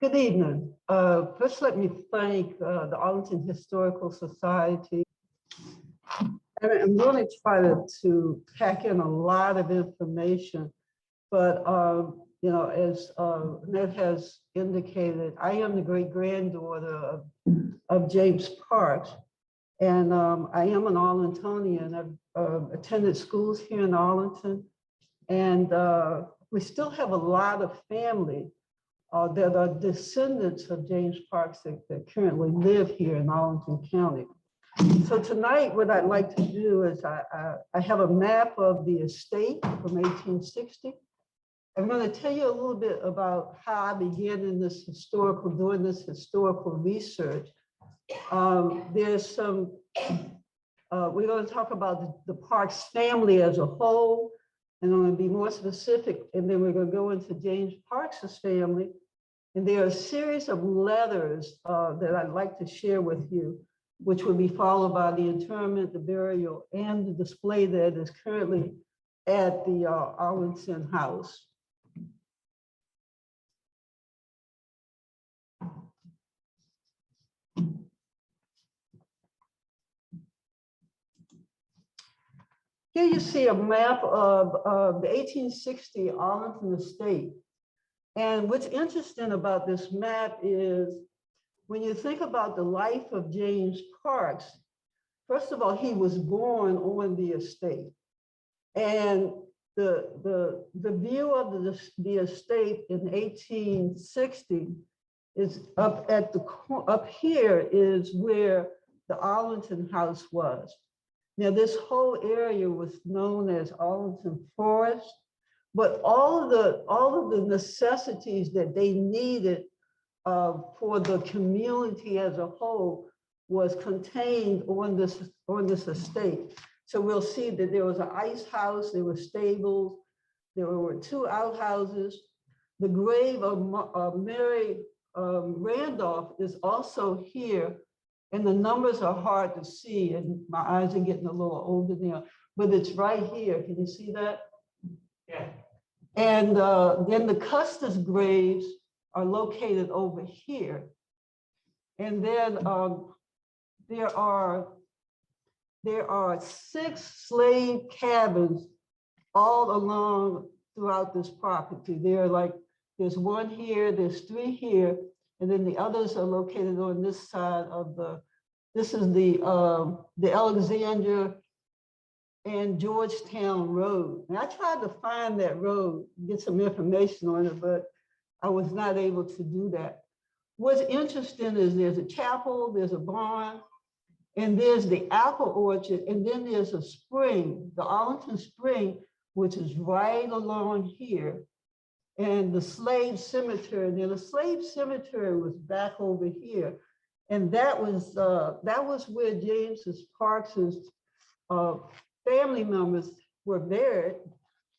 Good evening. First, let me thank the Arlington Historical Society. And I'm going to try to pack in a lot of information, but as Ned has indicated, I am the great-granddaughter of James Parks, and I am an Arlingtonian. I've attended schools here in Arlington, and we still have a lot of family that are descendants of James Parks that currently live here in Arlington County. So tonight, what I'd like to do is I have a map of the estate from 1860. I'm going to tell you a little bit about how I began in doing this historical research. There's some, we're going to talk about the Parks family as a whole, and I'm going to be more specific, and then we're going to go into James Parks' family. And there are a series of letters that I'd like to share with you, which will be followed by the interment, the burial, and the display that is currently at the Arlington House. Here you see a map of the 1860 Arlington estate. And what's interesting about this map is when you think about the life of James Parks, first of all, he was born on the estate. And the view of the estate in 1860 is up here is where the Arlington House was. Now, this whole area was known as Arlington Forest, but all of the necessities that they needed for the community as a whole was contained on this estate. So we'll see that there was an ice house, there were stables, there were 2 outhouses. The grave of Mary Randolph is also here, and the numbers are hard to see, and my eyes are getting a little older now, but it's right here. Can you see that? Yeah. And then the Custis graves are located over here. And then there are 6 slave cabins all along throughout this property. There's 1 here, there's 3 here, and then the others are located on this side of this is the Alexandria and Georgetown Road. And I tried to find that road, get some information on it, but I was not able to do that. What's interesting is there's a chapel, there's a barn, and there's the apple orchard, and then there's a spring, the Arlington Spring, which is right along here, and the slave cemetery. Now, the slave cemetery was back over here, and that was where James Parks's family members were buried,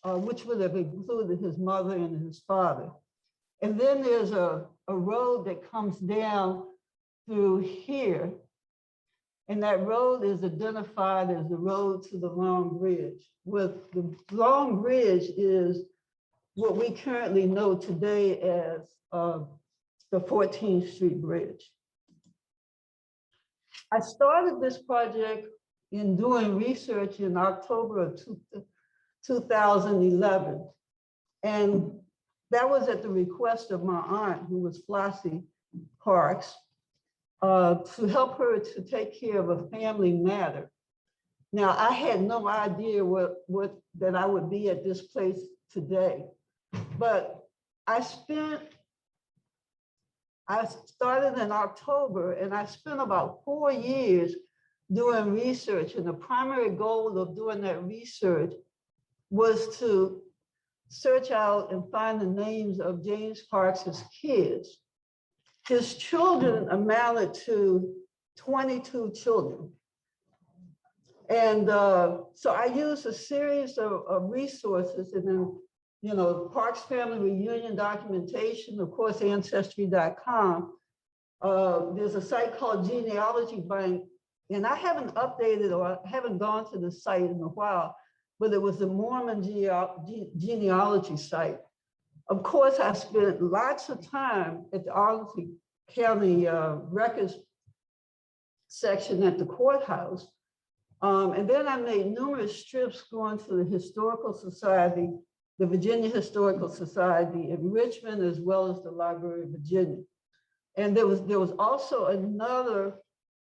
which would have included his mother and his father. And then there's a road that comes down through here, and that road is identified as the road to the Long Bridge. With the Long Bridge is what we currently know today as the 14th Street Bridge. I started this project in doing research in October of 2011. And that was at the request of my aunt, who was Flossie Parks, to help her to take care of a family matter. Now, I had no idea that I would be at this place today, but I started in October, and I spent about 4 years doing research, and the primary goal of doing that research was to search out and find the names of James Parks's kids. His children amounted to 22 children. And so I used a series of resources, and then, Parks Family Reunion documentation, of course, Ancestry.com. There's a site called Genealogy Bank, and I haven't updated or I haven't gone to the site in a while, but it was the Mormon genealogy site. Of course, I spent lots of time at the Arlington County Records section at the courthouse. And then I made numerous trips going to the Historical Society, the Virginia Historical Society in Richmond, as well as the Library of Virginia. And there was also another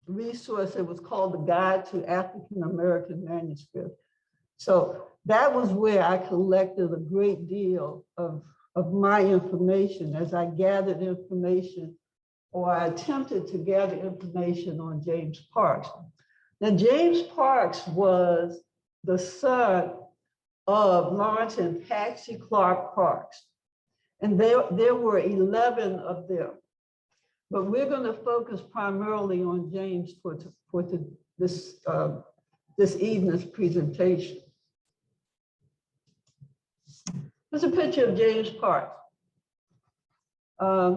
resource that was called the Guide to African American Manuscripts. So that was where I collected a great deal of my information as I gathered information, or I attempted to gather information on James Parks. Now, James Parks was the son of Lawrence and Patsy Clark Parks, and there were 11 of them. But we're going to focus primarily on James for this evening's presentation. There's a picture of James Parks.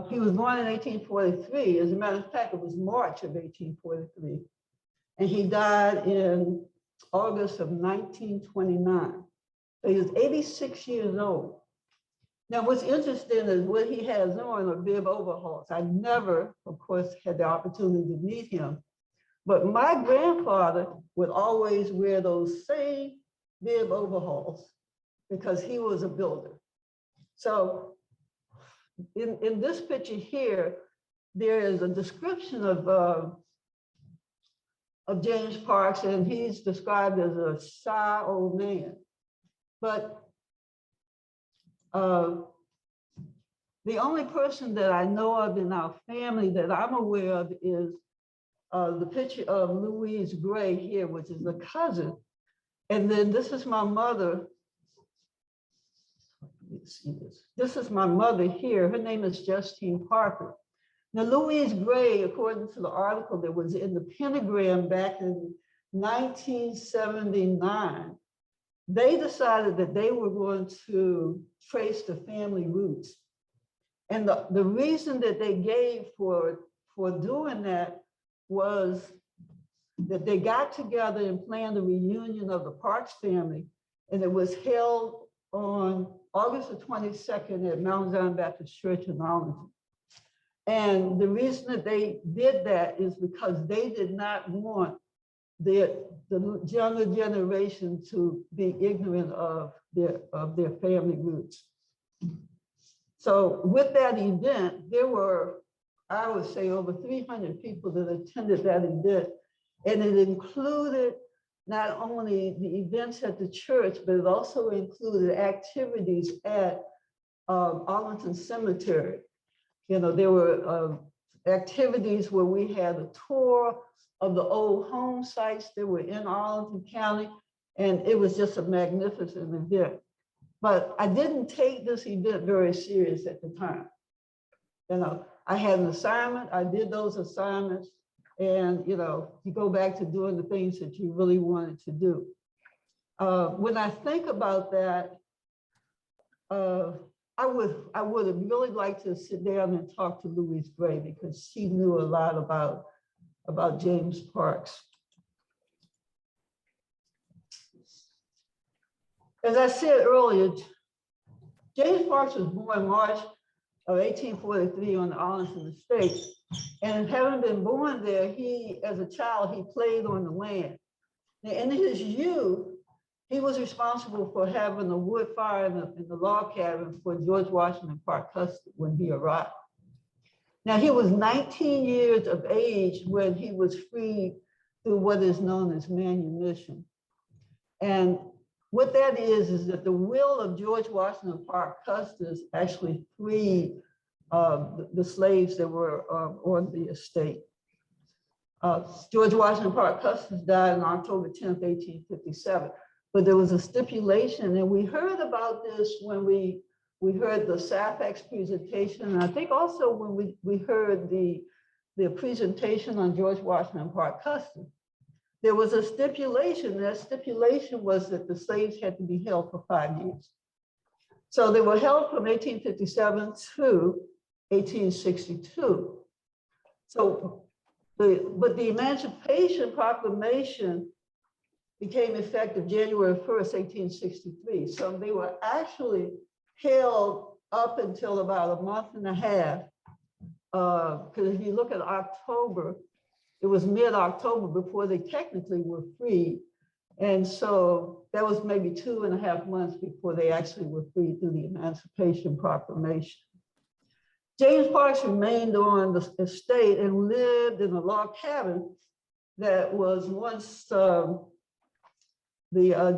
He was born in 1843. As a matter of fact, it was March of 1843. And he died in August of 1929. So he was 86 years old. Now, what's interesting is what he has on are bib overalls. I never, of course, had the opportunity to meet him, but my grandfather would always wear those same bib overalls because he was a builder. So in this picture here, there is a description of James Parks, and he's described as a shy old man. But the only person that I know of in our family that I'm aware of is the picture of Louise Gray here, which is a cousin. And then this is my mother. Let's see this. This is my mother here. Her name is Justine Parker. Now, Louise Gray, according to the article that was in the Pentagram back in 1979, they decided that they were going to trace the family roots. And the reason that they gave for doing that was that they got together and planned a reunion of the Parks family, and it was held on August the 22nd at Mount Zion Baptist Church in Arlington. And the reason that they did that is because they did not want the younger generation to be ignorant of their family roots. So with that event, there were, I would say, over 300 people that attended that event. And it included not only the events at the church, but it also included activities at Arlington Cemetery. You know, there were activities where we had a tour of the old home sites that were in Arlington County, and it was just a magnificent event. But I didn't take this event very serious at the time. You know, I had an assignment, I did those assignments, and you know, you go back to doing the things that you really wanted to do. When I think about that, I would have really liked to sit down and talk to Louise Gray because she knew a lot about James Parks. As I said earlier, James Parks was born March of 1843 on the Arlington estate. And having been born there, as a child, he played on the land. Now, in his youth, he was responsible for having a wood fire in the log cabin for George Washington Parke Custis when he arrived. Now, he was 19 years of age when he was freed through what is known as manumission. And what that is that the will of George Washington Parke Custis actually freed the slaves that were on the estate. George Washington Parke Custis died on October 10th, 1857. But there was a stipulation, and we heard about this when we heard the SAFX presentation, and I think also when we heard the presentation on George Washington Parke Custis. There was a stipulation. That stipulation was that the slaves had to be held for 5 years. So they were held from 1857 to 1862. So, but the Emancipation Proclamation became effective January 1st, 1863. So they were actually held up until about a month and a half. Because if you look at October, it was mid-October before they technically were freed. And so that was maybe 2.5 months before they actually were freed through the Emancipation Proclamation. James Parks remained on the estate and lived in a log cabin that was once the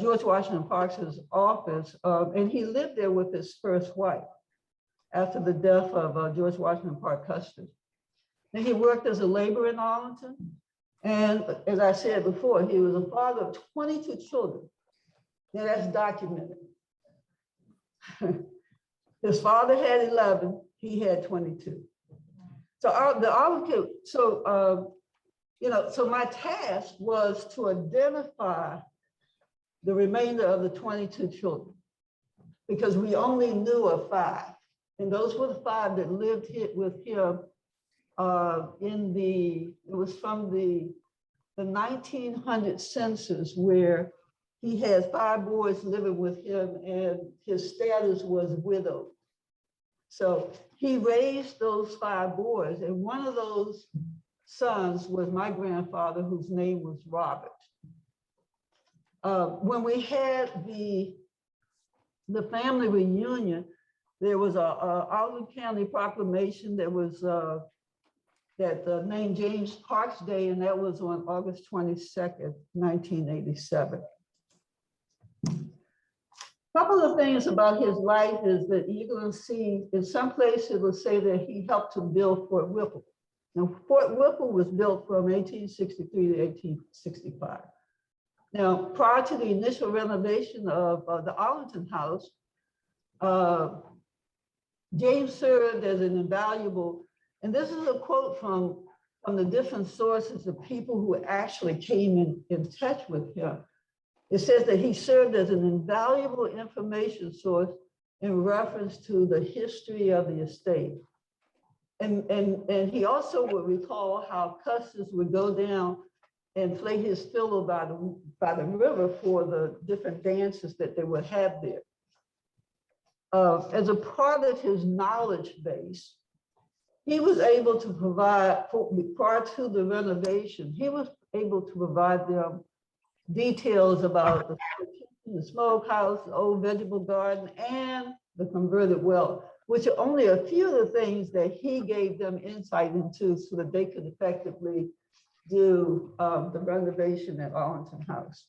George Washington Parks' office. And he lived there with his first wife after the death of George Washington Parke Custis. And he worked as a laborer in Arlington. And as I said before, he was a father of 22 children. Now that's documented. His father had 11, he had 22. So so my task was to identify the remainder of the 22 children, because we only knew of 5. And those were the 5 that lived here with him it was from the 1900 census, where he had 5 boys living with him and his status was widowed. So he raised those 5 boys, and one of those sons was my grandfather, whose name was Robert. When we had the family reunion, there was a Arlington County proclamation that was named James Parks Day, and that was on August 22nd, 1987. A couple of things about his life is that you're going to see in some places it will say that he helped to build Fort Whipple. Now, Fort Whipple was built from 1863 to 1865. Now, prior to the initial renovation of the Arlington House, James served as an invaluable, and this is a quote from the different sources of people who actually came in touch with him. It says that he served as an invaluable information source in reference to the history of the estate. And he also would recall how Custis would go down and play his fiddle by the river for the different dances that they would have there. As a part of his knowledge base, he was able to provide, prior to the renovation, he was able to provide them details about the smokehouse, the old vegetable garden, and the converted well, which are only a few of the things that he gave them insight into so that they could effectively do the renovation at Arlington House.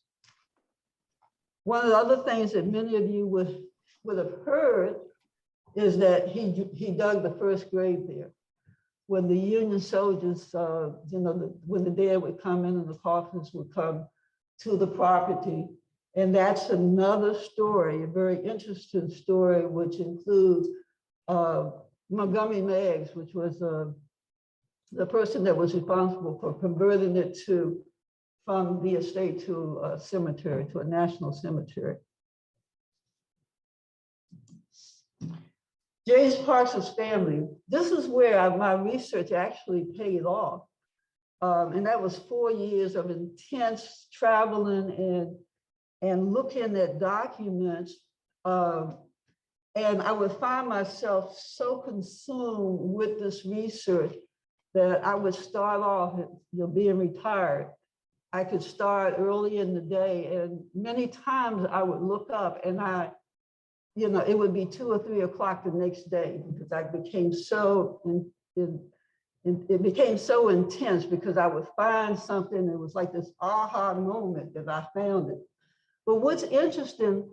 One of the other things that many of you would have heard is that he dug the first grave there. When the Union soldiers, when the dead would come in and the coffins would come to the property. And that's another story, a very interesting story, which includes Montgomery Meigs, which was the person that was responsible for converting it from the estate to a cemetery, to a national cemetery. James Parks' family, this is where my research actually paid off. And that was 4 years of intense traveling and looking at documents. And I would find myself so consumed with this research that I would start off, being retired. I could start early in the day, and many times I would look up and it would be 2 or 3 o'clock the next day, because I became it became so intense, because I would find something. It was like this aha moment that I found it. But what's interesting,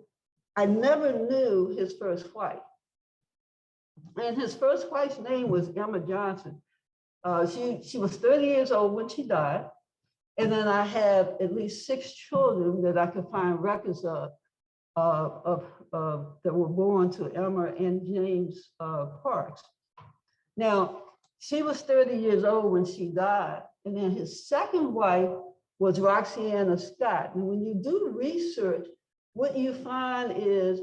I never knew his first wife. And his first wife's name was Emma Johnson. She was 30 years old when she died. And then I have at least 6 children that I could find records of that were born to Emma and James Parks. Now, she was 30 years old when she died. And then his second wife was Roxanna Scott. And when you do research, what you find is,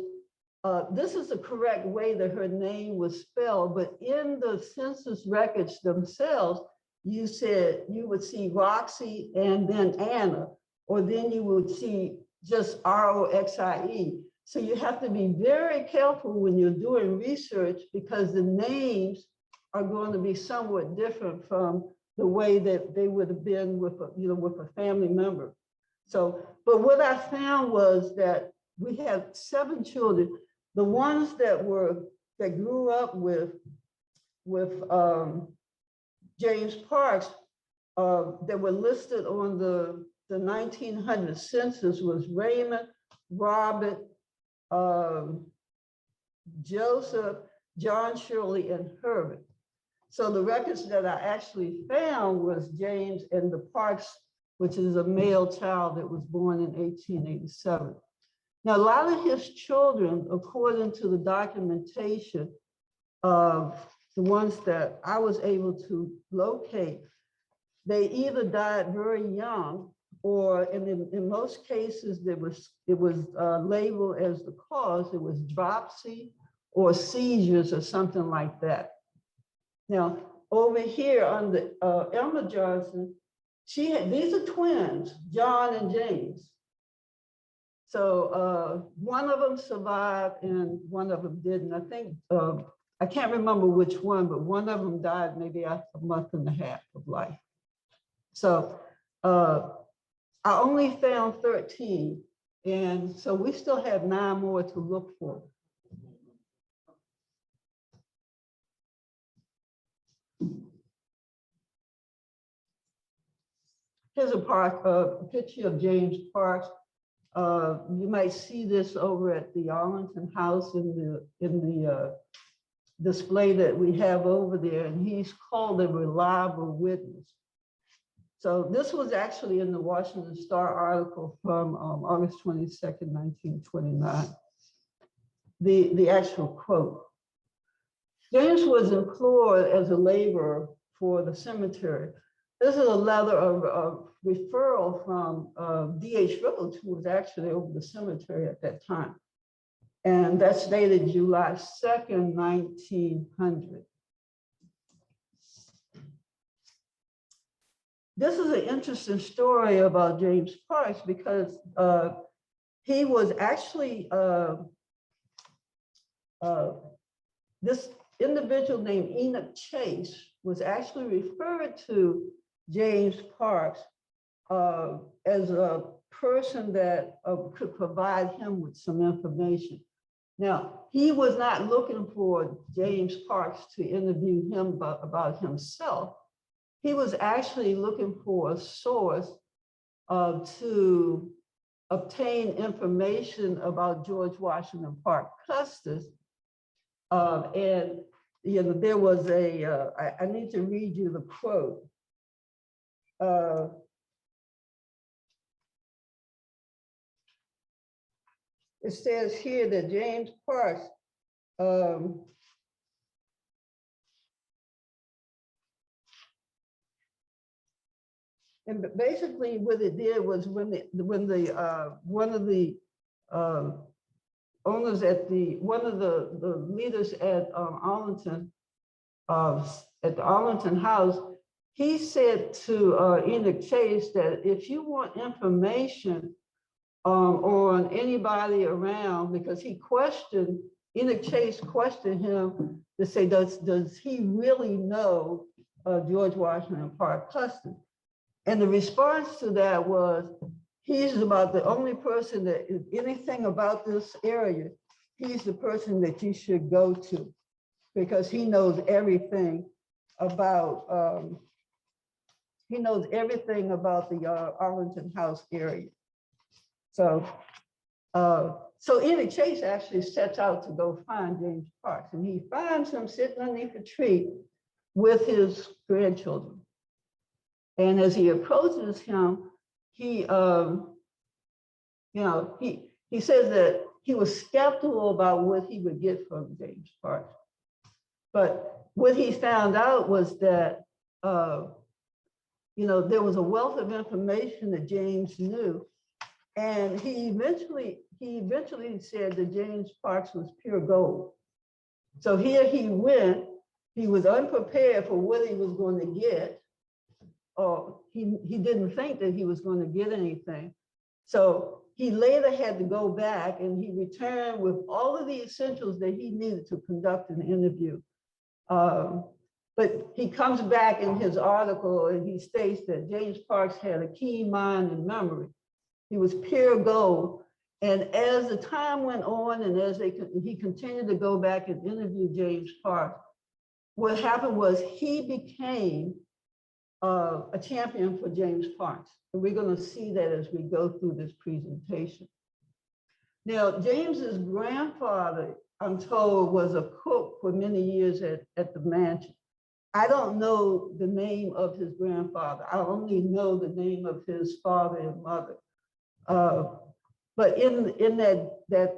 this is the correct way that her name was spelled, but in the census records themselves, you would see Roxy and then Anna, or then you would see just Roxie. So you have to be very careful when you're doing research because the names are going to be somewhat different from the way that they would have been with with a family member. So, but what I found was that we had 7 children. The ones that grew up with James Parks that were listed on the 1900 census was Raymond, Robert, Joseph, John Shirley, and Herbert. So the records that I actually found was James and the Parks, which is a male child that was born in 1887. Now, a lot of his children, according to the documentation of the ones that I was able to locate, they either died very young, or in most cases, it was labeled as the cause. It was dropsy or seizures or something like that. Now, over here on the Emma Johnson, these are twins, John and James. So one of them survived and one of them didn't. I think, I can't remember which one, but one of them died maybe after a month and a half of life. So I only found 13. And so we still have 9 more to look for. Here's a picture of James Parks. You might see this over at the Arlington House in the display that we have over there, and he's called a reliable witness. So this was actually in the Washington Star article from August 22nd, 1929. The actual quote. James was employed as a laborer for the cemetery. This is a letter of referral from D.H. Whipple, who was actually over the cemetery at that time. And that's dated July 2nd, 1900. This is an interesting story about James Parks because he was actually, this individual named Enoch Chase was actually referred to James Parks as a person that could provide him with some information. Now, he was not looking for James Parks to interview him about himself. He was actually looking for a source to obtain information about George Washington Parke Custis. And there was I need to read you the quote. It says here that James Parks and basically what it did was when one of the owners one of the leaders at Arlington, at the Arlington House, he said to Enoch Chase that if you want information on anybody around, because Enoch Chase questioned him to say, does he really know George Washington Parke Custis? And the response to that was, he's about the only person that is anything about this area. He's the person that you should go to because he knows everything about the Arlington House area. So Enoch Chase actually sets out to go find James Parks, and he finds him sitting underneath a tree with his grandchildren. And as he approaches him, he says that he was skeptical about what he would get from James Parks. But what he found out was that there was a wealth of information that James knew, and he eventually said that James Parks was pure gold. So here he went. He was unprepared for what he was going to get. Or he didn't think that he was going to get anything. So he later had to go back and he returned with all of the essentials that he needed to conduct an interview. But he comes back in his article and he states that James Parks had a keen mind and memory. He was pure gold. And as the time went on and as he continued to go back and interview James Parks, what happened was he became a champion for James Parks. And we're going to see that as we go through this presentation. Now, James's grandfather, I'm told, was a cook for many years at the mansion. I don't know the name of his grandfather. I only know the name of his father and mother. But in that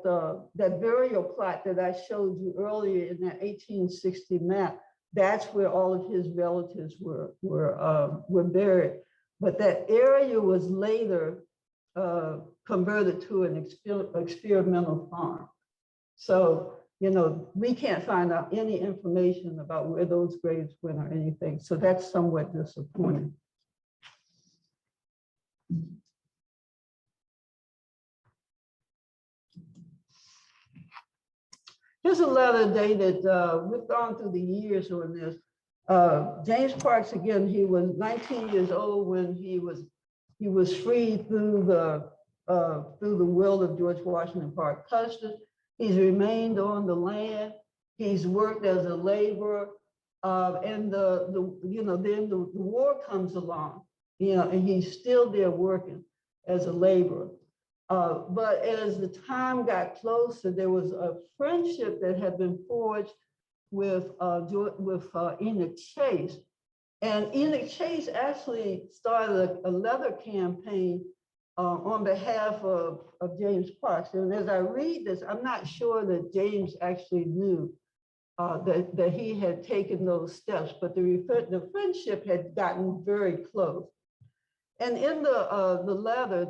burial plot that I showed you earlier in that 1860 map, that's where all of his relatives were buried. But that area was later converted to an experimental farm. So, you know, we can't find out any information about where those graves went or anything. So that's somewhat disappointing. Here's a letter dated, we've gone through the years on this. James Parks, again, he was 19 years old when he was freed through the will of George Washington Parke Custis. He's remained on the land. He's worked as a laborer, and then the war comes along, and he's still there working as a laborer. But as the time got closer, there was a friendship that had been forged with Enoch Chase. And Enoch Chase actually started a leather campaign on behalf of James Parks. And as I read this, I'm not sure that James actually knew that he had taken those steps, but the friendship had gotten very close. And in the letter,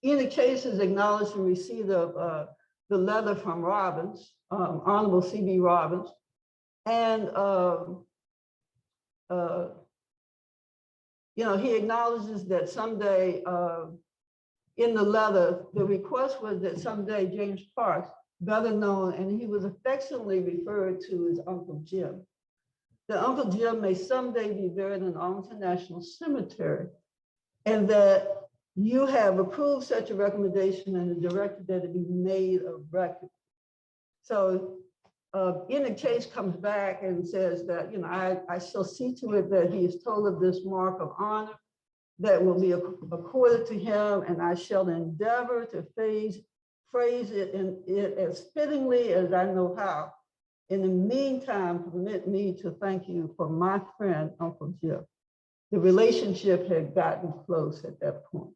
Enoch Chase is acknowledged the receipt of the letter from Robbins, Honorable C.B. Robbins, and he acknowledges that someday in the letter, the request was that someday James Parks, better known, and he was affectionately referred to as Uncle Jim, that Uncle Jim may someday be buried in Arlington National Cemetery, and that you have approved such a recommendation and directed that it be made of record. So Enoch Chase comes back and says that, I shall see to it that he is told of this mark of honor that will be accorded to him, and I shall endeavor to phrase it as fittingly as I know how. In the meantime, permit me to thank you for my friend, Uncle Jim. The relationship had gotten close at that point.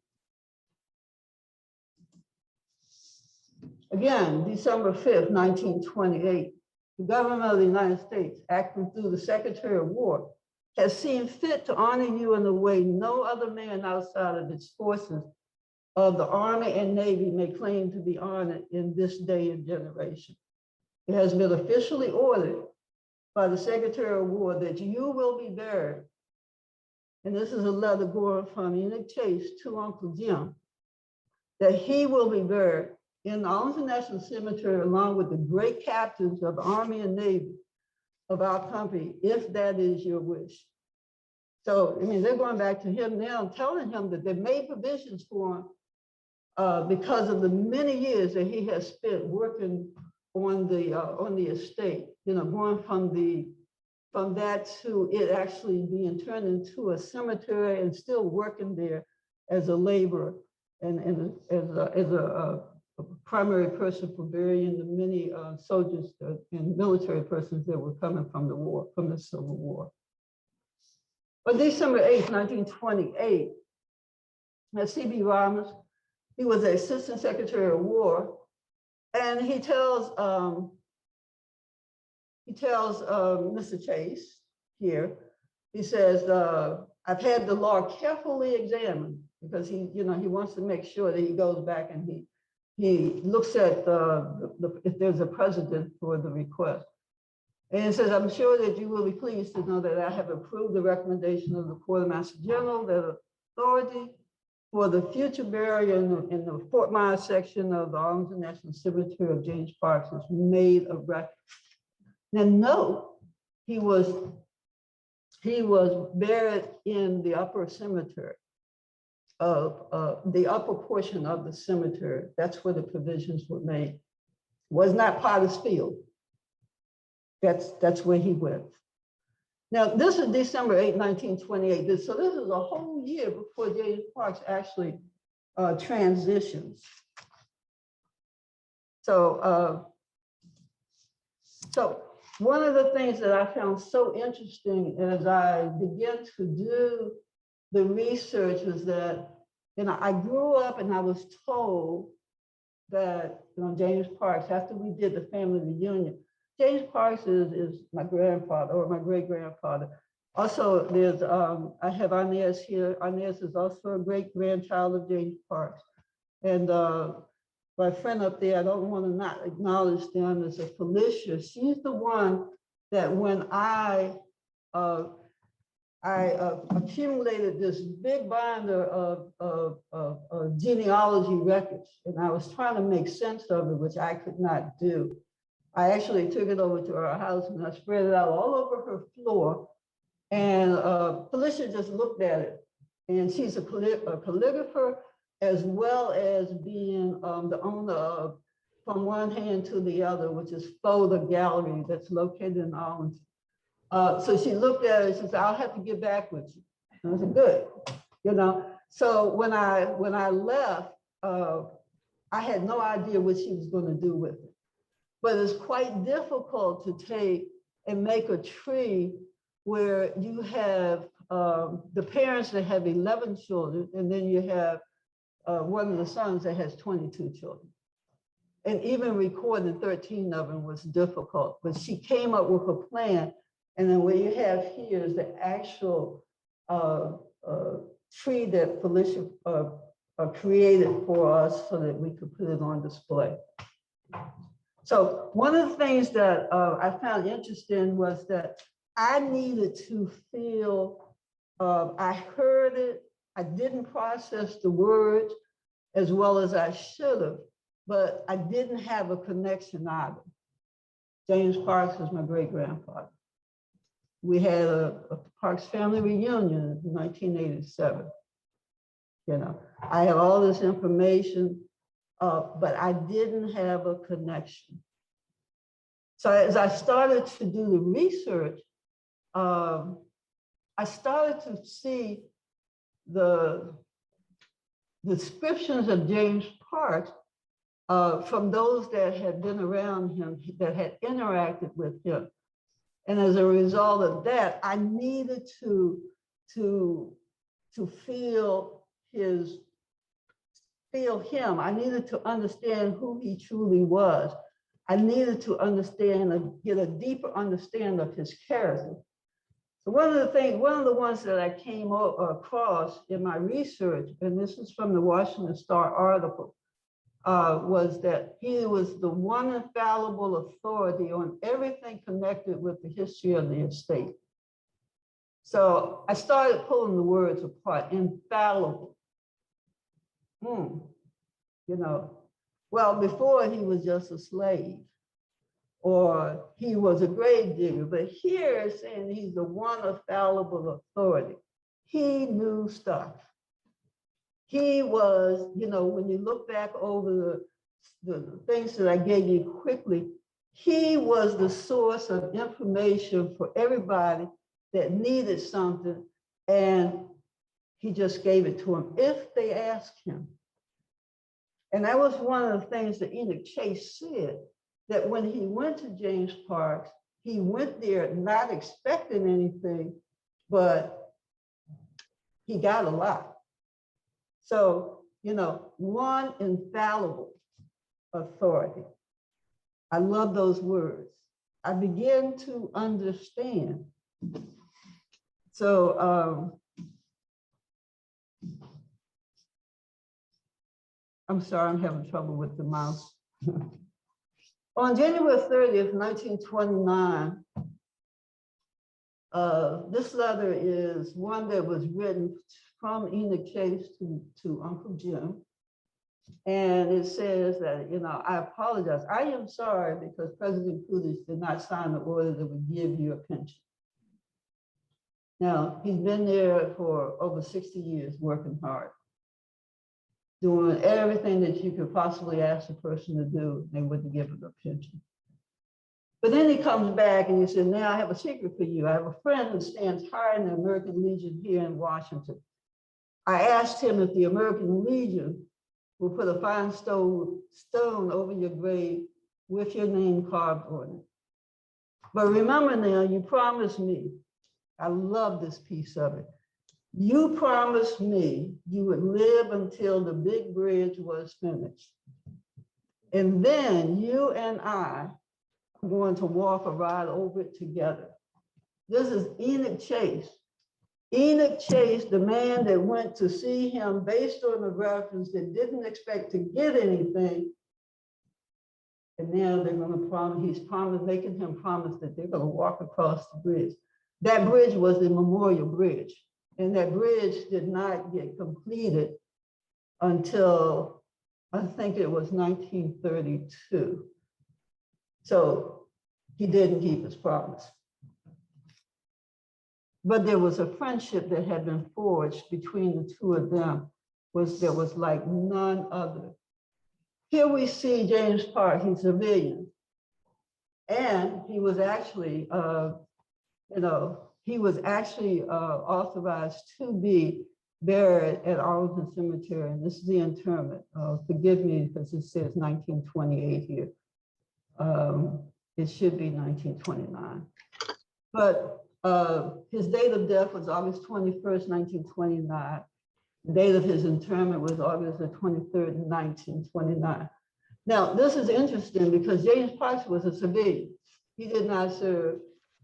Again, December 5th, 1928, the government of the United States, acting through the Secretary of War, has seen fit to honor you in a way no other man outside of its forces of the Army and Navy may claim to be honored in this day and generation. It has been officially ordered by the Secretary of War that you will be buried, and this is a letter going from Enoch Chase to Uncle Jim, that he will be buried in the Arlington National Cemetery along with the great captains of the Army and Navy of our country, if that is your wish. So, they're going back to him now, telling him that they made provisions for him because of the many years that he has spent working on the estate, going from that to it actually being turned into a cemetery and still working there as a laborer and as a primary person for burying the many soldiers and military persons that were coming from the war, from the Civil War. On December 8th, 1928, C.B. Robbins, he was the Assistant Secretary of War, and he tells Mr. Chase here, he says, I've had the law carefully examined, because he wants to make sure that he goes back and he looks at if there's a precedent for the request. And it says, I'm sure that you will be pleased to know that I have approved the recommendation of the Quartermaster General, that authority for the future burial in the Fort Myer section of the Arlington National Cemetery of James Parks was made a record. Now, note, he was buried in the upper cemetery of the upper portion of the cemetery. That's where the provisions were made. Was not Potter's Field. That's where he went. Now, this is December 8, 1928. So this is a whole year before James Parks actually transitions. So one of the things that I found so interesting as I began to do the research is that, I grew up and I was told that, James Parks, after we did the family reunion, James Parks is my grandfather or my great-grandfather. Also, there's, I have Inez here. Inez is also a great-grandchild of James Parks. And my friend up there, I don't want to not acknowledge them, is a Felicia. She's the one that when I accumulated this big binder of genealogy records, and I was trying to make sense of it, which I could not do. I actually took it over to her house and I spread it out all over her floor. And Felicia just looked at it. And she's a calligrapher, as well as being the owner of From One Hand to the Other, which is Photo Gallery that's located in Arlington. So she looked at it, she said, I'll have to get back with you. And I said, good, So when I left, I had no idea what she was going to do with it. But it's quite difficult to take and make a tree where you have the parents that have 11 children, and then you have one of the sons that has 22 children. And even recording 13 of them was difficult, but she came up with a plan. And then what you have here is the actual tree that Felicia created for us so that we could put it on display. So one of the things that I found interesting was that I needed to feel, I heard it, I didn't process the words as well as I should have, but I didn't have a connection either. James Parks was my great-grandfather. We had a Parks family reunion in 1987. I have all this information, but I didn't have a connection. So as I started to do the research, I started to see the descriptions of James Parks from those that had been around him, that had interacted with him. And as a result of that, I needed to feel him. I needed to understand who he truly was. I needed to understand and get a deeper understanding of his character. So one of the ones that I came across in my research, and this is from the Washington Star article, was that he was the one infallible authority on everything connected with the history of the estate. So I started pulling the words apart. Infallible. Well, before he was just a slave, or he was a grave digger, but here it's saying he's the one infallible authority. He knew stuff. He was, when you look back over the things that I gave you quickly, he was the source of information for everybody that needed something, and he just gave it to them if they asked him. And that was one of the things that Enoch Chase said, that when he went to James Parks, he went there not expecting anything, but he got a lot. So, one infallible authority. I love those words. I began to understand. So, I'm sorry, I'm having trouble with the mouse. On January 30th, 1929, this letter is one that was written from Enoch Chase to Uncle Jim. And it says that, you know, I apologize. I am sorry because President Custis did not sign the order that would give you a pension. Now, he's been there for over 60 years working hard, doing everything that you could possibly ask a person to do. They wouldn't give him a pension. But then he comes back and he says, now I have a secret for you. I have a friend who stands high in the American Legion here in Washington. I asked him if the American Legion will put a fine stone over your grave with your name carved on it. But remember now, you promised me, I love this piece of it. You promised me you would live until the big bridge was finished. And then you and I are going to walk a ride over it together. This is Enoch Chase. Enoch Chase, the man that went to see him based on the reference that didn't expect to get anything. And now they're going to promise, making him promise that they're going to walk across the bridge. That bridge was the Memorial Bridge. And that bridge did not get completed until, I think it was 1932. So he didn't keep his promise. But there was a friendship that had been forged between the two of them that was like none other. Here we see James Park, he's a civilian. And he was actually, authorized to be buried at Arlington Cemetery. And this is the interment. Forgive me because it says 1928 here. It should be 1929. But his date of death was August 21st, 1929. The date of his interment was August the 23rd, 1929. Now, this is interesting because James Parks was a civilian. He did not serve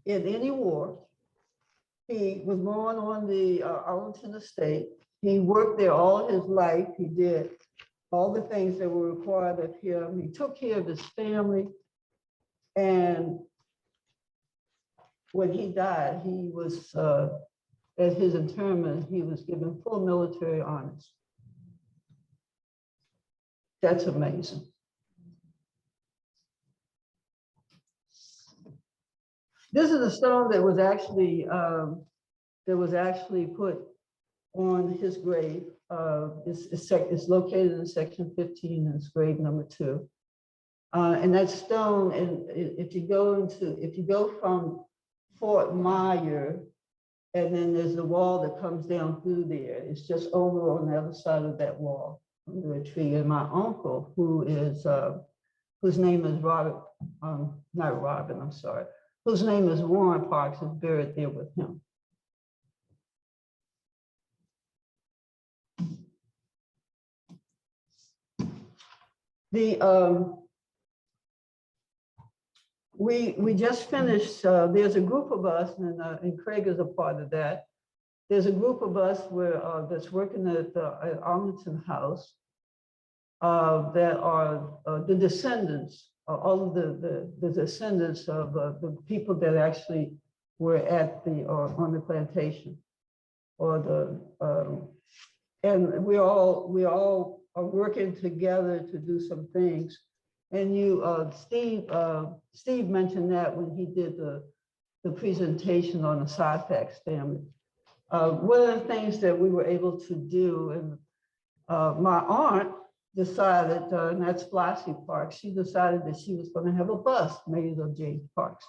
in any war. He was born on the Arlington estate. He worked there all his life. He did all the things that were required of him. He took care of his family. And when he died, he was, at his interment, he was given full military honors. That's amazing. This is a stone that was actually put on his grave. It's located in section 15, and it's grave number 2. And that stone, and if you go from Fort Myer, and then there's the wall that comes down through there. It's just over on the other side of that wall under a tree. And my uncle, whose name is Robert, not Robin, I'm sorry, whose name is Warren Parks, is buried there with him. We just finished, there's a group of us, and Craig is a part of that. There's a group of us that's working at Arlington House that are the descendants, all of the descendants of the people that actually were on the plantation, and we all are working together to do some things. And Steve mentioned that when he did the presentation on the Syphax family. One of the things that we were able to do, and my aunt decided, and that's Flossie Parks, she decided that she was going to have a bust made of James Parks.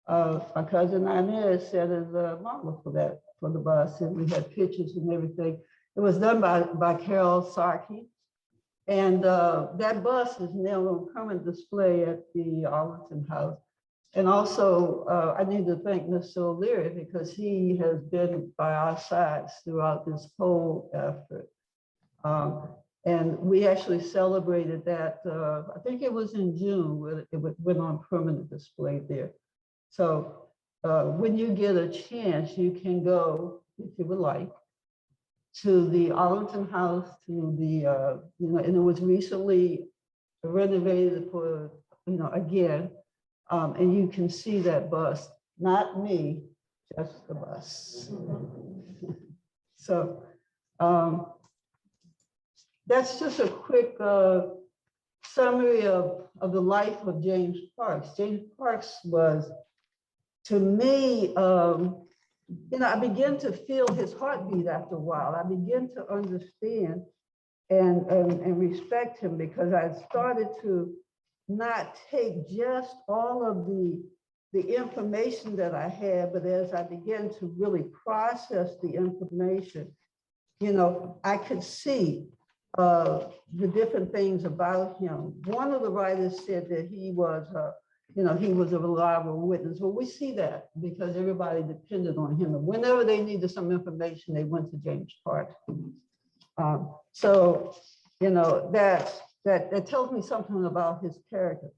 My cousin Inez said as a model for the bust, and we had pictures and everything. It was done by Carol Sarkey. And that bust is now on permanent display at the Arlington House. And also, I need to thank Mr. O'Leary because he has been by our sides throughout this whole effort. And we actually celebrated that, I think it was in June, where it went on permanent display there. So when you get a chance, you can go, if you would like, to the Arlington House, to the, and it was recently renovated for, again, and you can see that bust, not me, just the bust. So that's just a quick summary of the life of James Parks. James Parks was, to me, you know, I began to feel his heartbeat after a while. I began to understand and respect him, because I started to not take just all of the information that I had, but as I began to really process the information, you know, I could see the different things about him. One of the writers said that he was, you know, he was a reliable witness. Well, we see that because everybody depended on him. And whenever they needed some information, they went to James Parks. So, you know, that tells me something about his character.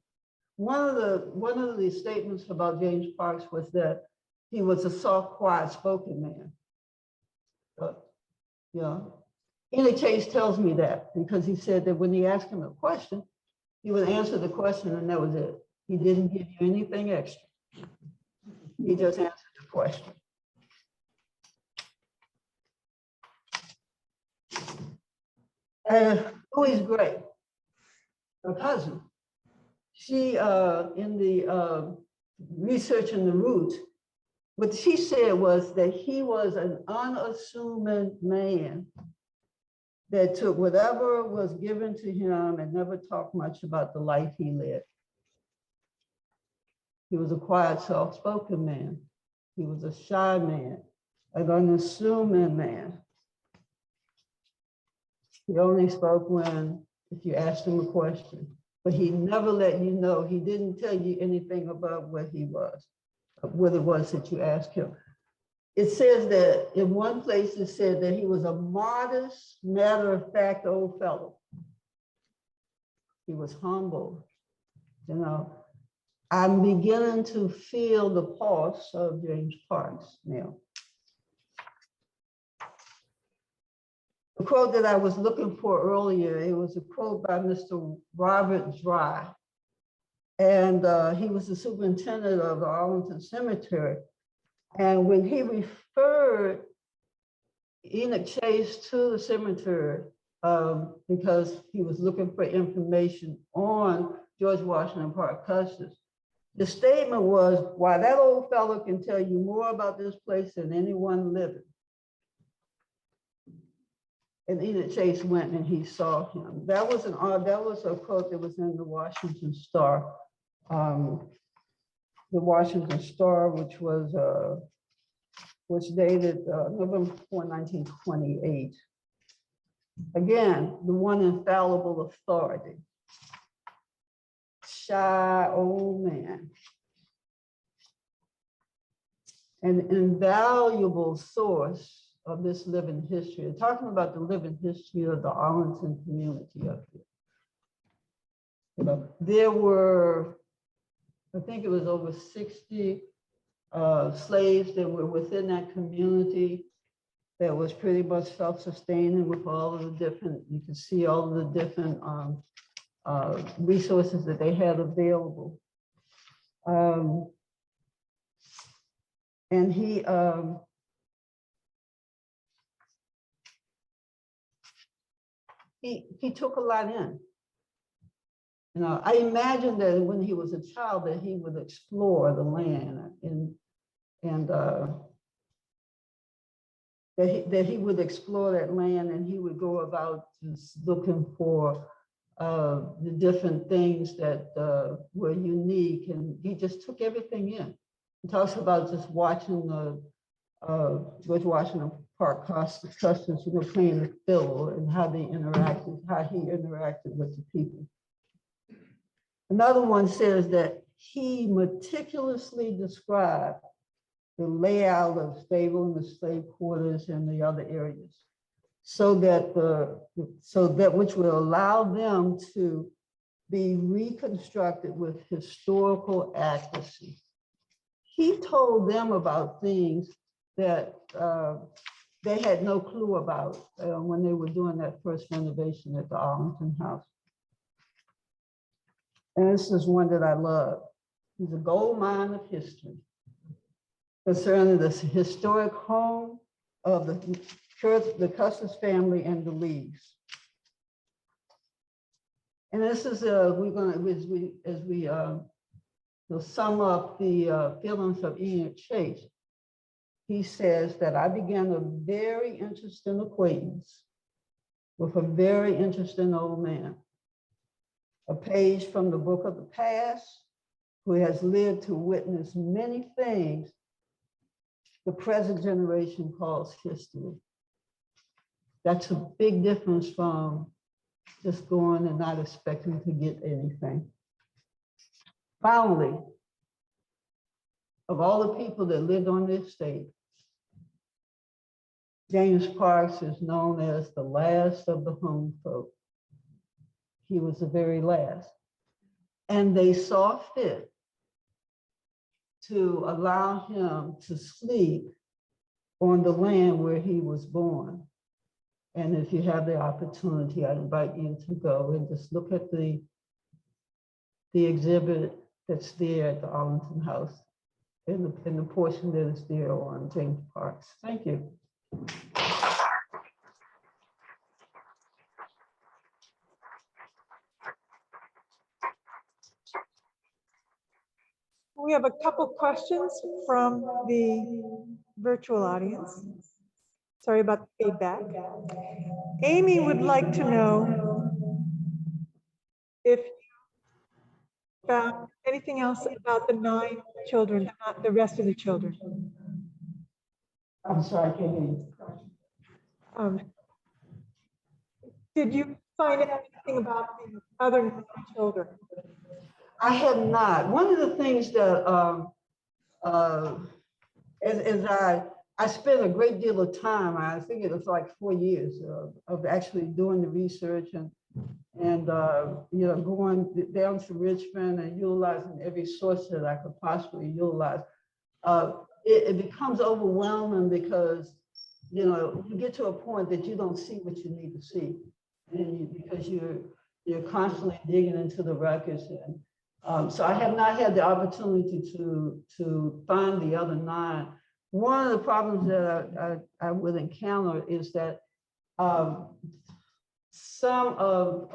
One of the statements about James Parks was that he was a soft, quiet spoken man. You know, Ely Chase tells me that, because he said that when he asked him a question, he would answer the question and that was it. He didn't give you anything extra. He just answered the question. Louise Gray, her cousin, she in the researching the roots, what she said was that he was an unassuming man that took whatever was given to him and never talked much about the life he led. He was a quiet, soft-spoken man. He was a shy man, an unassuming man. He only spoke if you asked him a question, but he never let you know. He didn't tell you anything about what he was, what it was that you asked him. It says that in one place it said that he was a modest, matter-of-fact old fellow. He was humble. You know, I'm beginning to feel the pulse of James Parks now. The quote that I was looking for earlier, it was a quote by Mr. Robert Dry. And he was the superintendent of the Arlington Cemetery. And when he referred Enoch Chase to the cemetery, because he was looking for information on George Washington Parke Custis, the statement was, "Why, that old fellow can tell you more about this place than anyone living." And Enoch Chase went and he saw him. That was a quote that was in the Washington Star. The Washington Star, which dated November 4, 1928. Again, the one infallible authority. Shy old man. An invaluable source of this living history. Talking about the living history of the Arlington community up here. You know, there were, I think it was over 60 slaves that were within that community that was pretty much self-sustaining with all of the different, you can see all of the different resources that they had available. And he took a lot in. You know, I imagine that when he was a child that he would explore the land and that he would explore that land, and he would go about just looking for the different things that were unique, and he just took everything in. He talks about just watching the George Washington Parke Custis, you know, playing the fiddle and how he interacted with the people. Another one says that he meticulously described the layout of stable and the slave quarters and the other areas, so that which will allow them to be reconstructed with historical accuracy. He told them about things that they had no clue about when they were doing that first renovation at the Arlington House. And this is one that I love. He's a gold mine of history concerning this historic home of the the Custis family and the Lees. And this is we're going to as we will sum up the feelings of Ian Chase. He says that I began a very interesting acquaintance with a very interesting old man, a page from the book of the past, who has lived to witness many things the present generation calls history. That's a big difference from just going and not expecting to get anything. Finally, of all the people that lived on this estate, James Parks is known as the last of the home folk. He was the very last. And they saw fit to allow him to sleep on the land where he was born. And if you have the opportunity, I invite you to go and just look at the exhibit that's there at the Arlington House in the portion that is there on James Parks. Thank you. We have a couple questions from the virtual audience. Sorry about the feedback. Amy would like to know if you found anything else about the 9 children, not the rest of the children. I'm sorry, I can't hear you. Did you find anything about the other 9 children? I have not. One of the things that, as I spent a great deal of time, I think it was like 4 years of actually doing the research and you know, going down to Richmond and utilizing every source that I could possibly utilize. It becomes overwhelming because, you know, you get to a point that you don't see what you need to see, and because you're constantly digging into the records. And so I have not had the opportunity to find the other 9. One of the problems that I would encounter is that some of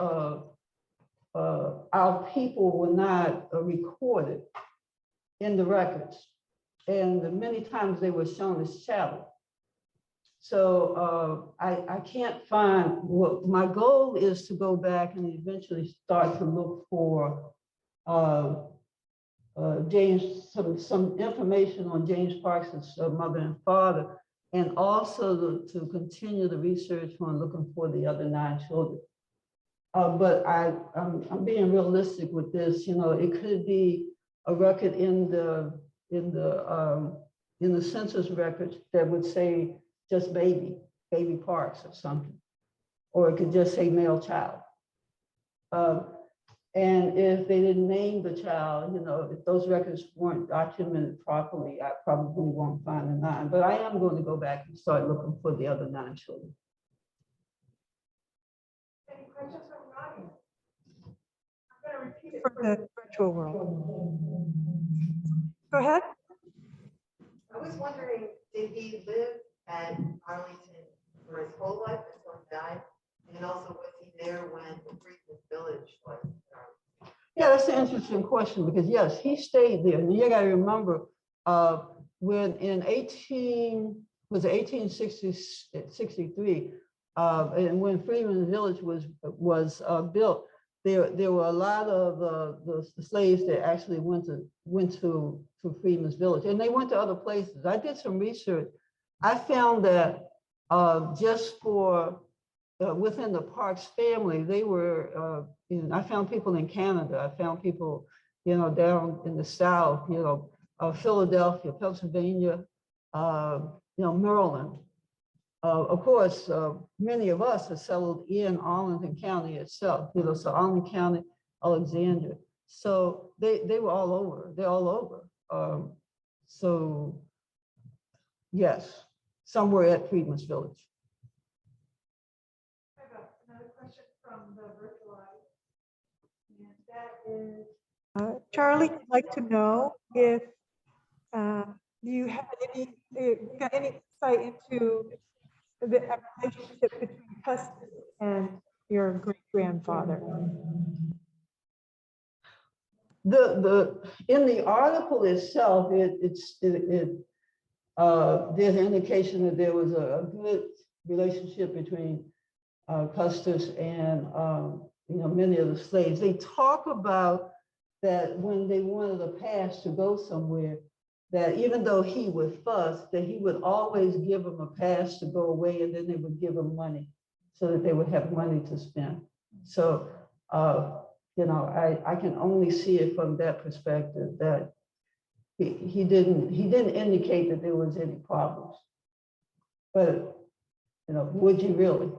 our people were not recorded in the records, and many times they were shown as chattel. So I can't find what my goal is to go back and eventually start to look for James, some information on James Parks' mother and father, and also to continue the research on looking for the other 9 children. But I'm being realistic with this. You know, it could be a record in the census records that would say just baby Parks or something, or it could just say male child. And if they didn't name the child, you know, if those records weren't documented properly, I probably won't find the 9. But I am going to go back and start looking for the other 9 children. Any questions from the audience? I'm going to repeat it for the virtual world. Go ahead. I was wondering, did he live at Arlington for his whole life until he died? And also, was he there when the Freedman's Village was? Yeah, that's an interesting question, because yes, he stayed there. And you got to remember, when in 1863, and when Freedman's Village was built, there were a lot of the slaves that actually went to Freedman's Village, and they went to other places. I did some research. I found that just for within the Parks family, they were, I found people in Canada. I found people, you know, down in the South, you know, Philadelphia, Pennsylvania, you know, Maryland. Of course, many of us are settled in Arlington County itself, you know, so Arlington County, Alexandria. So they were all over. They're all over. So yes, somewhere at Freedman's Village. From the virtual audience, and that is Charlie would like to know if you have any insight into the relationship between Custis and your great-grandfather? In the article itself, there's an indication that there was a good relationship between Custis and many of the slaves. They talk about that when they wanted a pass to go somewhere, that even though he would fuss, that he would always give them a pass to go away, and then they would give them money so that they would have money to spend. So, I can only see it from that perspective, that he didn't indicate that there was any problems. But, would you really?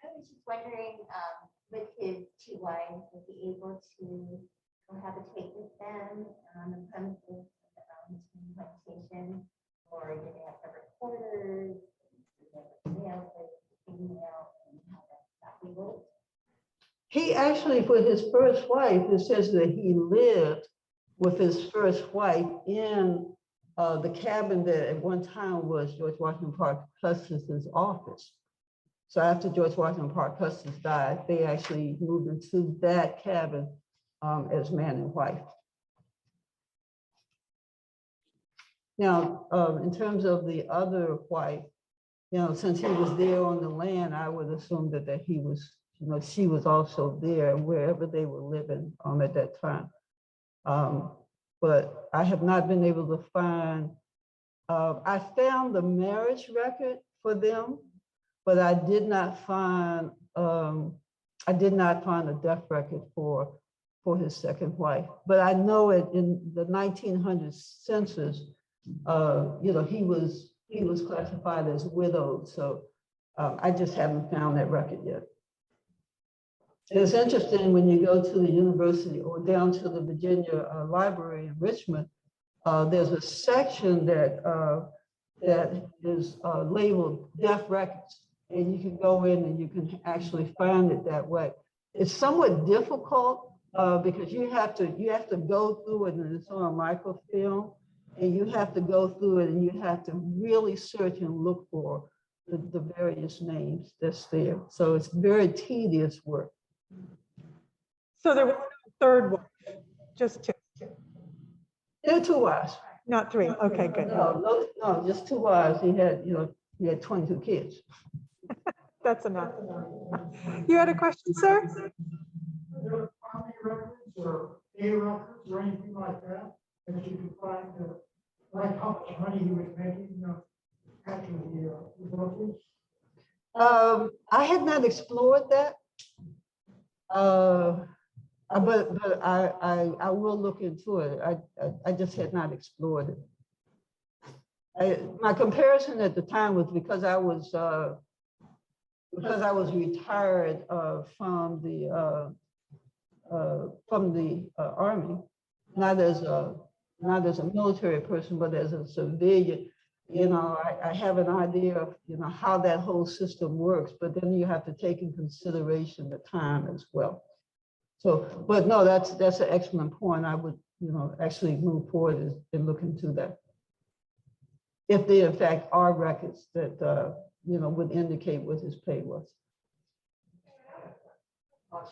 I was just wondering, with his two wives, was he able to cohabitate with them on the premises of the Arlington plantation, or did they have separate quarters? Did they have a male versus female, and how that worked? He actually, for his first wife, it says that he lived with his first wife in the cabin that at one time was George Washington Parke Custis's office. So after George Washington Parke Custis died, they actually moved into that cabin as man and wife. Now, in terms of the other wife, since he was there on the land, I would assume that he was, she was also there wherever they were living at that time. But I have not been able to find, I found the marriage record for them, but I did not find a death record for his second wife. But I know it in the 1900 census, he was classified as widowed. So I just haven't found that record yet. It's interesting when you go to the university or down to the Virginia Library in Richmond, there's a section that is labeled death records, and you can go in and you can actually find it that way. It's somewhat difficult because you have to go through it, and it's on a microfilm, and you have to go through it, and you have to really search and look for the various names that's there. So it's very tedious work. So there was no third wife, just two, There are two wives. not three. Okay, good. No, just two wives. He had 22 kids. That's enough. You had a question, sir? There are army records or A records or anything like that that you could find, like how much money he was making after the revolts? I had not explored that, but I will look into it. I just had not explored it. My comparison at the time was because I was retired from the Army, not as a military person, but as a civilian. I have an idea of how that whole system works, but then you have to take in consideration the time as well. So, but no, that's an excellent point. I would actually move forward and look into that, if there in fact are records that would indicate what his pay was.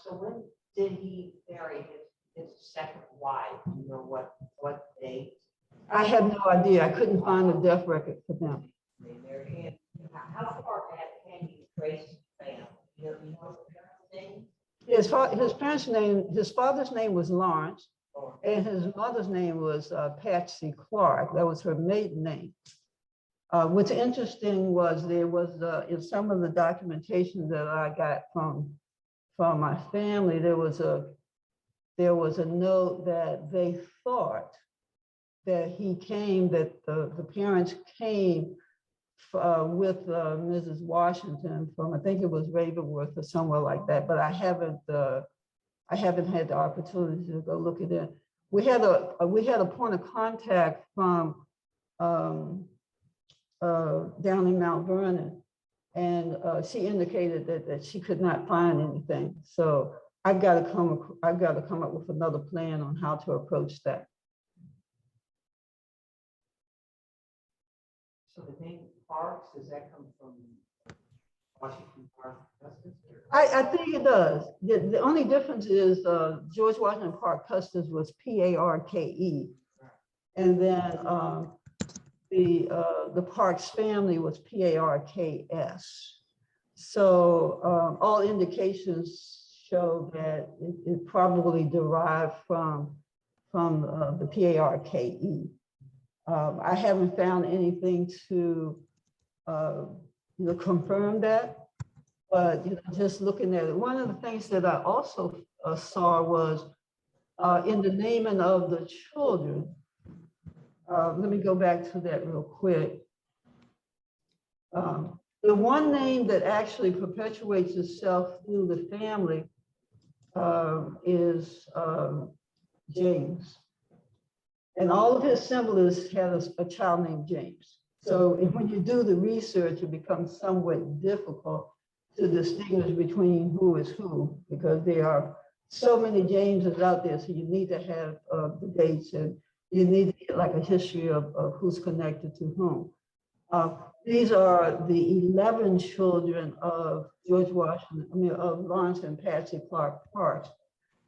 So when did he marry his second wife? Do you know what date? I have no idea. I couldn't find a death record for them. They married him. How far back can you trace his family? You know the name? His father's name was Lawrence, and his mother's name was Patsy Clark. That was her maiden name. What's interesting was there was in some of the documentation that I got from my family, there was a note that they thought that he came, that the parents came with Mrs. Washington from, I think it was Ravenworth or somewhere like that, but I haven't had the opportunity to go look at it. We had a point of contact from down in Mount Vernon, and she indicated that she could not find anything. So I've got to come up with another plan on how to approach that. So the name Parks, does that come from Washington Park, Custis? I think it does. The only difference is George Washington Park Custis was Parke. And then the Parks family was Parks. So all indications show that it probably derived from the Parke. I haven't found anything to confirm that, but just looking at it, one of the things that I also saw was in the naming of the children. Let me go back to that real quick. The one name that actually perpetuates itself through the family is James. And all of his siblings had a child named James. So when you do the research, it becomes somewhat difficult to distinguish between who is who, because there are so many Jameses out there. So you need to have the dates, and you need to get like a history of who's connected to whom. These are the 11 children of George Washington, of Lawrence and Patsy Clark Parks.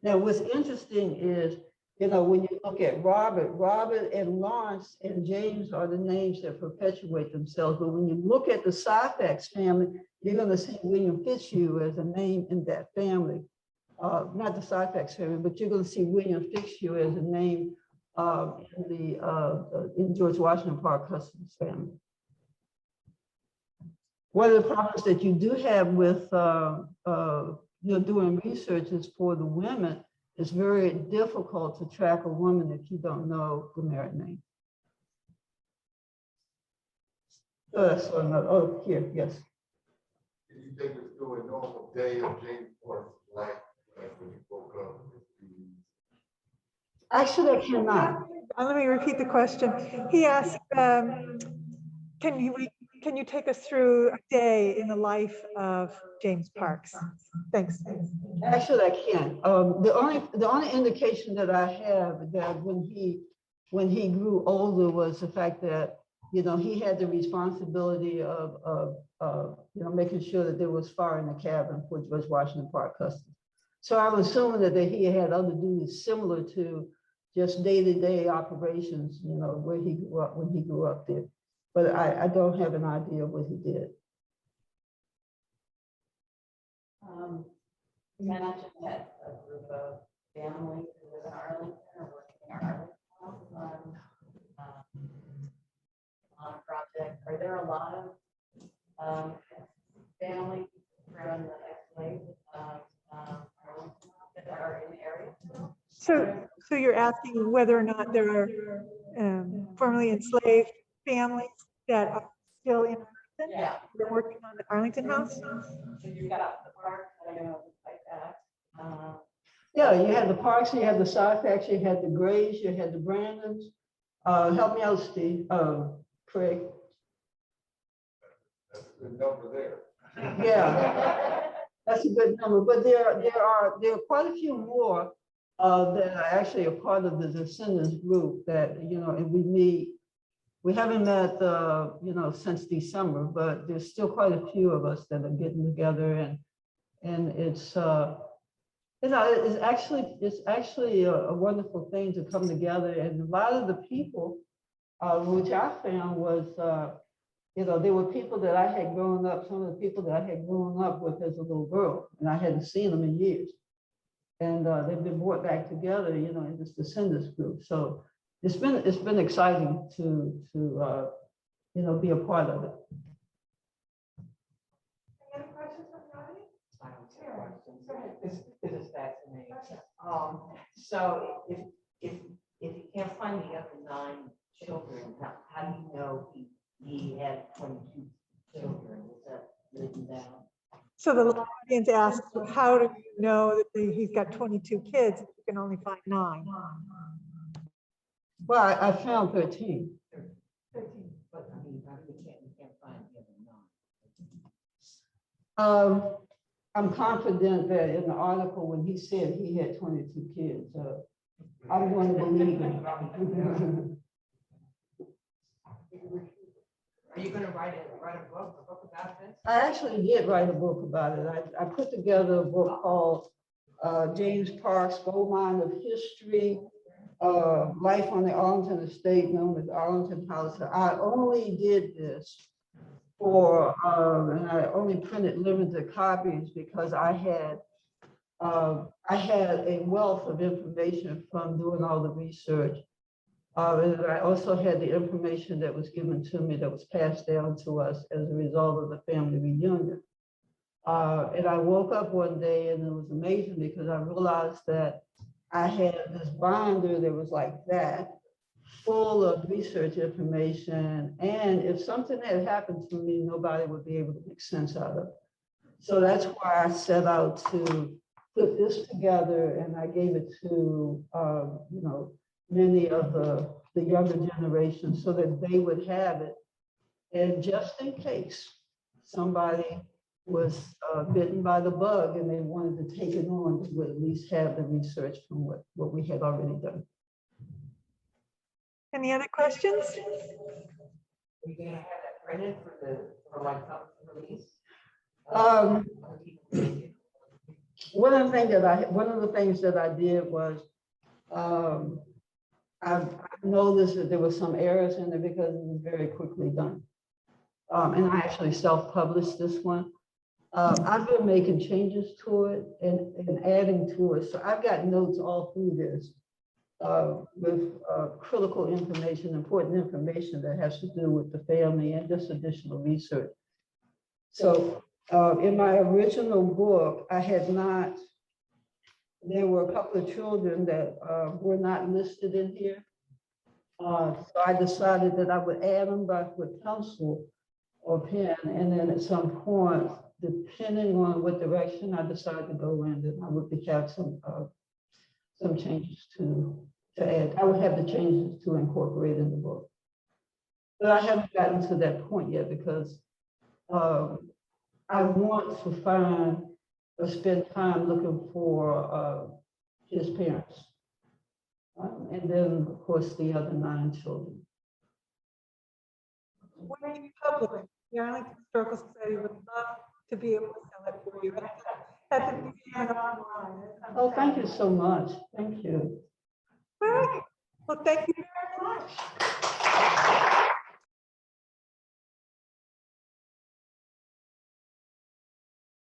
Now, what's interesting is, when you look at Robert and Lawrence and James are the names that perpetuate themselves. But when you look at the Syphax family, you're going to see William Fitzhugh as a name in that family. Not the Syphax family, but you're going to see William Fitzhugh as a name in George Washington Park Custis family. One of the problems that you do have with doing research is for the women. It's very difficult to track a woman if you don't know the married name. So that's another. Oh, here, yes. Can you take us through a normal day of James Parks' life, like when you woke up? Actually, I cannot. Let me repeat the question. He asked, can you take us through a day in the life of James Parks? Thanks. Actually, I can't. The only indication that I have that when he grew older was the fact that he had the responsibility of making sure that there was fire in the cabin for George Washington Park Custis. So I'm assuming that he had other duties similar to just day-to-day operations, where he grew up when he grew up there. But I don't have an idea of what he did. You mentioned that a group of families who live in Arlington or working in Arlington on a project. Are there a lot of families from the enslaved Arlington that are in the area? So you're asking whether or not there are formerly enslaved families that are still in Arlington? Yeah. They're working on the Arlington House? So you've got the park, I don't know, like that. Yeah, you had the Parks, you had the Syphax, you had the Grays, you had the Brandons. Help me out, Steve. Craig. That's a good number there. Yeah, that's a good number. But there are quite a few more that are actually a part of the descendants group that and we meet. We haven't met since December, but there's still quite a few of us that are getting together, and it's it's actually a wonderful thing to come together. And a lot of the people, which I found was, there were people that I had grown up, some of the people that I had grown up with as a little girl, and I hadn't seen them in years. And they've been brought back together, in this descendants group. So it's been exciting to be a part of it. Any other questions from the audience? I don't have questions. This is fascinating. So if you can't find the other 9 children, how do you know he had 22 children? Is that written down? So the audience asks, how do you know that he's got 22 kids if you can only find 9? Well, I found 13. 13, but I mean, you can't find the other 9. I'm confident that in the article when he said he had 22 kids, I'm going to believe him. Are you gonna write a book about this? I actually did write a book about it. I put together a book called James Parks Gold Mine of History, Life on the Arlington Estate, known as Arlington House. I only did this for, and I only printed limited copies because I had a wealth of information from doing all the research. And I also had the information that was given to me that was passed down to us as a result of the family reunion. And I woke up one day and it was amazing because I realized that I had this binder that was like that, full of research information. And if something had happened to me, nobody would be able to make sense out of it. So that's why I set out to put this together, and I gave it to, many of the younger generation so that they would have it. And just in case somebody was bitten by the bug and they wanted to take it on, they would at least have the research from what we had already done. Any other questions? Are you gonna have that printed for like public release? One of the things that I did was I noticed that there were some errors in it because it was very quickly done. And I actually self-published this one. I've been making changes to it and adding to it. So I've got notes all through this with critical information, important information that has to do with the family and just additional research. So in my original book, there were a couple of children that were not listed in here. So I decided that I would add them back with pencil or pen, and then at some point, depending on what direction I decided to go in, then I would have some changes to add. I would have the changes to incorporate in the book. But I haven't gotten to that point yet because I want to find or spend time looking for his parents. And then, of course, the other 9 children. When you publish, the Arlington Historical Society would love to be able to sell it for you. At the museum online. Oh, thank you so much. Thank you. All right. Well, thank you very much.